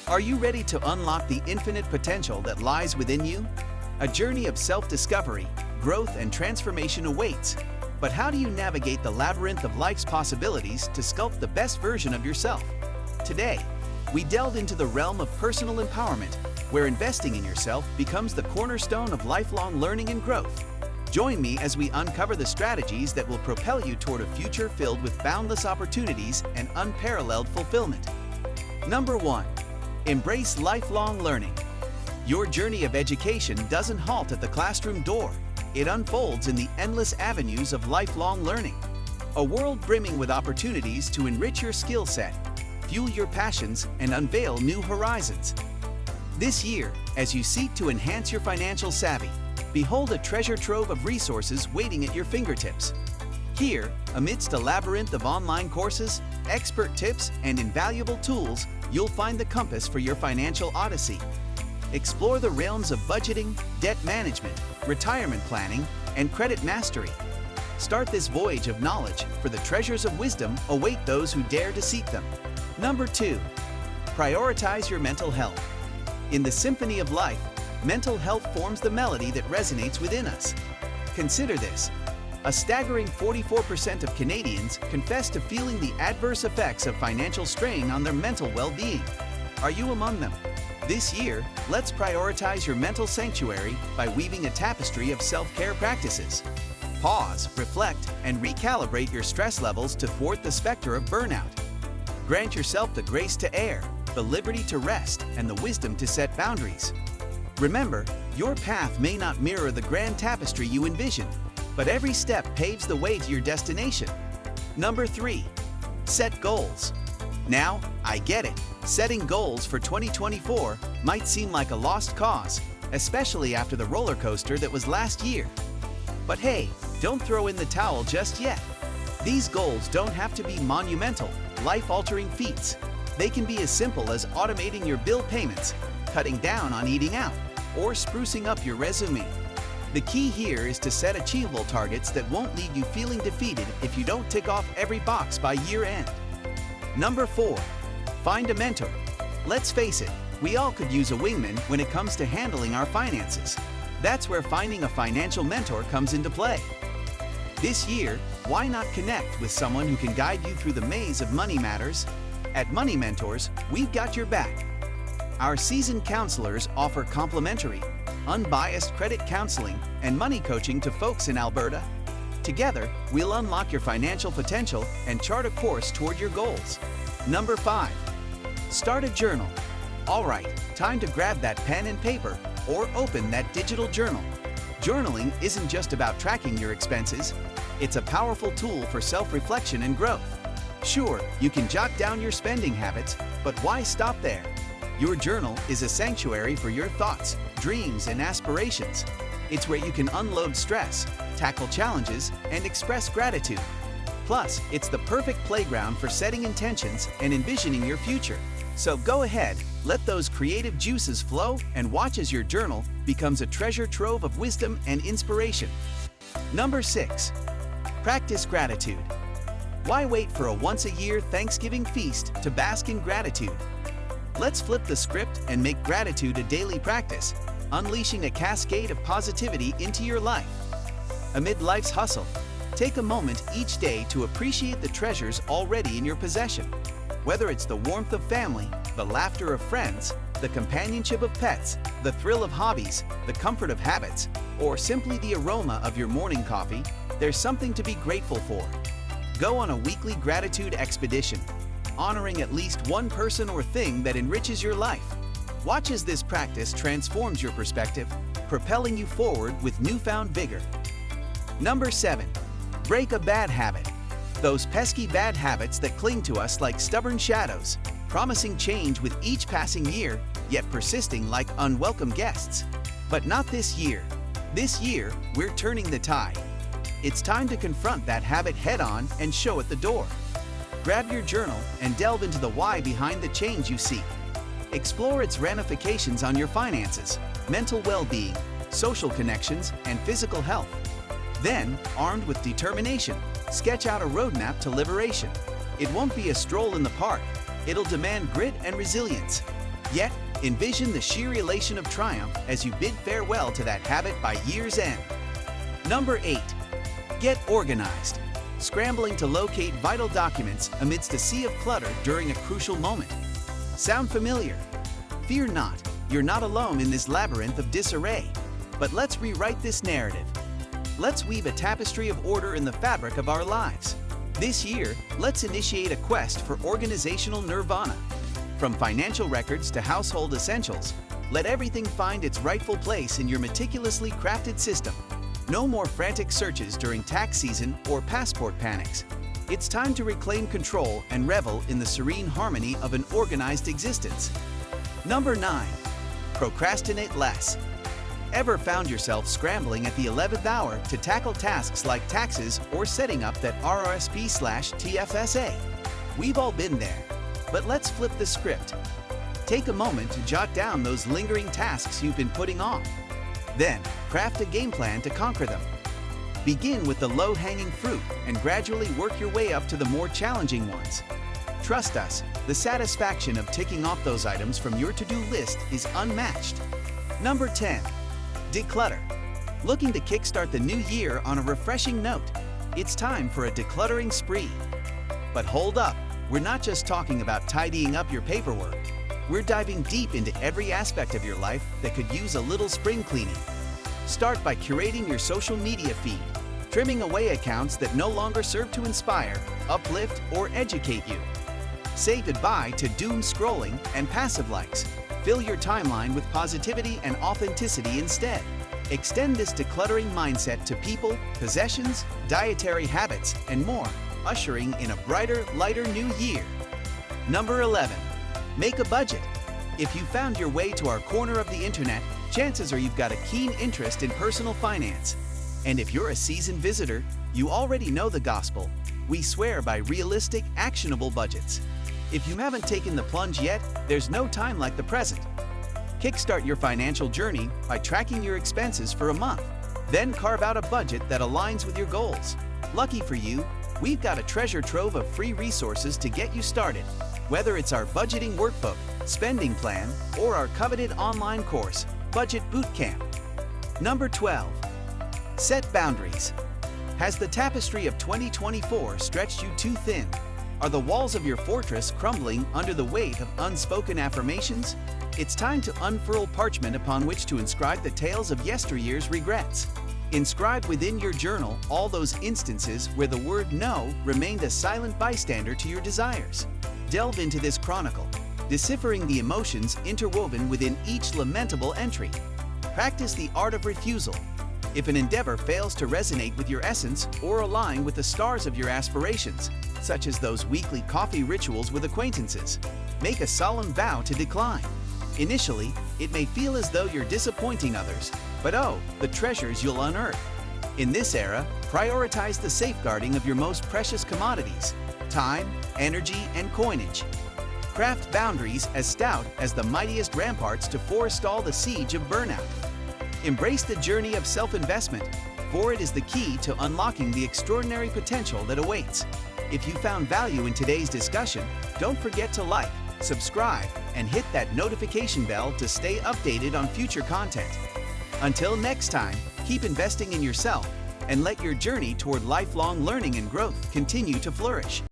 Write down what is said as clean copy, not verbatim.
Are you ready to unlock the infinite potential that lies within you? A journey of self-discovery, growth, and transformation awaits. But how do you navigate the labyrinth of life's possibilities to sculpt the best version of yourself? Today, we delve into the realm of personal empowerment, where investing in yourself becomes the cornerstone of lifelong learning and growth. Join me as we uncover the strategies that will propel you toward a future filled with boundless opportunities and unparalleled fulfillment. Number 1. Embrace lifelong learning. Your journey of education doesn't halt at the classroom door. It unfolds in the endless avenues of lifelong learning. A world brimming with opportunities to enrich your skill set, fuel your passions, and unveil new horizons. This year, as you seek to enhance your financial savvy, behold a treasure trove of resources waiting at your fingertips. Here, amidst a labyrinth of online courses, expert tips, and invaluable tools, you'll find the compass for your financial odyssey. Explore the realms of budgeting, debt management, retirement planning, and credit mastery. Start this voyage of knowledge, for the treasures of wisdom await those who dare to seek them. Number 2. Prioritize your mental health. In the symphony of life, mental health forms the melody that resonates within us. Consider this. A staggering 44% of Canadians confess to feeling the adverse effects of financial strain on their mental well-being. Are you among them? This year, let's prioritize your mental sanctuary by weaving a tapestry of self-care practices. Pause, reflect, and recalibrate your stress levels to thwart the specter of burnout. Grant yourself the grace to err, the liberty to rest, and the wisdom to set boundaries. Remember, your path may not mirror the grand tapestry you envisioned, but every step paves the way to your destination. Number 3. Set goals. Now, I get it. Setting goals for 2024 might seem like a lost cause, especially after the roller coaster that was last year. But hey, don't throw in the towel just yet. These goals don't have to be monumental, life-altering feats. They can be as simple as automating your bill payments, cutting down on eating out, or sprucing up your resume. The key here is to set achievable targets that won't leave you feeling defeated if you don't tick off every box by year end. Number 4. Find a mentor. Let's face it, we all could use a wingman when it comes to handling our finances. That's where finding a financial mentor comes into play. This year, why not connect with someone who can guide you through the maze of money matters? At Money Mentors, we've got your back. Our seasoned counselors offer complimentary, unbiased credit counseling and money coaching to folks in Alberta. Together, we'll unlock your financial potential and chart a course toward your goals. Number 5. Start a journal. All right, time to grab that pen and paper or open that digital journal. Journaling isn't just about tracking your expenses. It's a powerful tool for self-reflection and growth. Sure, you can jot down your spending habits, but why stop there? Your journal is a sanctuary for your thoughts, dreams, and aspirations. It's where you can unload stress, tackle challenges, and express gratitude. Plus, it's the perfect playground for setting intentions and envisioning your future. So go ahead, let those creative juices flow, and watch as your journal becomes a treasure trove of wisdom and inspiration. Number 6. Practice gratitude. Why wait for a once-a-year Thanksgiving feast to bask in gratitude? Let's flip the script and make gratitude a daily practice, unleashing a cascade of positivity into your life. Amid life's hustle, take a moment each day to appreciate the treasures already in your possession. Whether it's the warmth of family, the laughter of friends, the companionship of pets, the thrill of hobbies, the comfort of habits, or simply the aroma of your morning coffee, there's something to be grateful for. Go on a weekly gratitude expedition, honoring at least one person or thing that enriches your life. Watch as this practice transforms your perspective, propelling you forward with newfound vigor. Number 7. Break a bad habit. Those pesky bad habits that cling to us like stubborn shadows, promising change with each passing year, yet persisting like unwelcome guests. But not this year. This year, we're turning the tide. It's time to confront that habit head-on and show it the door. Grab your journal and delve into the why behind the change you seek. Explore its ramifications on your finances, mental well-being, social connections, and physical health. Then, armed with determination, sketch out a roadmap to liberation. It won't be a stroll in the park. It'll demand grit and resilience. Yet, envision the sheer elation of triumph as you bid farewell to that habit by year's end. Number 8. Get organized. Scrambling to locate vital documents amidst a sea of clutter during a crucial moment. Sound familiar? Fear not, you're not alone in this labyrinth of disarray. But let's rewrite this narrative. Let's weave a tapestry of order in the fabric of our lives. This year, let's initiate a quest for organizational nirvana. From financial records to household essentials, let everything find its rightful place in your meticulously crafted system. No more frantic searches during tax season or passport panics. It's time to reclaim control and revel in the serene harmony of an organized existence. Number 9. Procrastinate less. Ever found yourself scrambling at the 11th hour to tackle tasks like taxes or setting up that RRSP/TFSA? We've all been there, but let's flip the script. Take a moment to jot down those lingering tasks you've been putting off. Then, craft a game plan to conquer them. Begin with the low-hanging fruit and gradually work your way up to the more challenging ones. Trust us, the satisfaction of ticking off those items from your to-do list is unmatched. Number 10. Declutter. Looking to kickstart the new year on a refreshing note? It's time for a decluttering spree. But hold up, we're not just talking about tidying up your paperwork. We're diving deep into every aspect of your life that could use a little spring cleaning. Start by curating your social media feed, trimming away accounts that no longer serve to inspire, uplift, or educate you. Say goodbye to doom scrolling and passive likes. Fill your timeline with positivity and authenticity instead. Extend this decluttering mindset to people, possessions, dietary habits, and more, ushering in a brighter, lighter new year. Number 11. Make a budget. If you found your way to our corner of the internet, chances are you've got a keen interest in personal finance. And if you're a seasoned visitor, you already know the gospel. We swear by realistic, actionable budgets. If you haven't taken the plunge yet, there's no time like the present. Kickstart your financial journey by tracking your expenses for a month. Then carve out a budget that aligns with your goals. Lucky for you, we've got a treasure trove of free resources to get you started. Whether it's our budgeting workbook, spending plan, or our coveted online course, Budget Bootcamp. Number 12. Set boundaries. Has the tapestry of 2024 stretched you too thin? Are the walls of your fortress crumbling under the weight of unspoken affirmations? It's time to unfurl parchment upon which to inscribe the tales of yesteryear's regrets. Inscribe within your journal all those instances where the word no remained a silent bystander to your desires. Delve into this chronicle, deciphering the emotions interwoven within each lamentable entry. Practice the art of refusal. If an endeavor fails to resonate with your essence or align with the stars of your aspirations, such as those weekly coffee rituals with acquaintances, make a solemn vow to decline. Initially, it may feel as though you're disappointing others, but oh, the treasures you'll unearth. In this era, prioritize the safeguarding of your most precious commodities: time, energy, and coinage. Craft boundaries as stout as the mightiest ramparts to forestall the siege of burnout. Embrace the journey of self-investment, for it is the key to unlocking the extraordinary potential that awaits. If you found value in today's discussion, don't forget to like, subscribe, and hit that notification bell to stay updated on future content. Until next time, keep investing in yourself and let your journey toward lifelong learning and growth continue to flourish.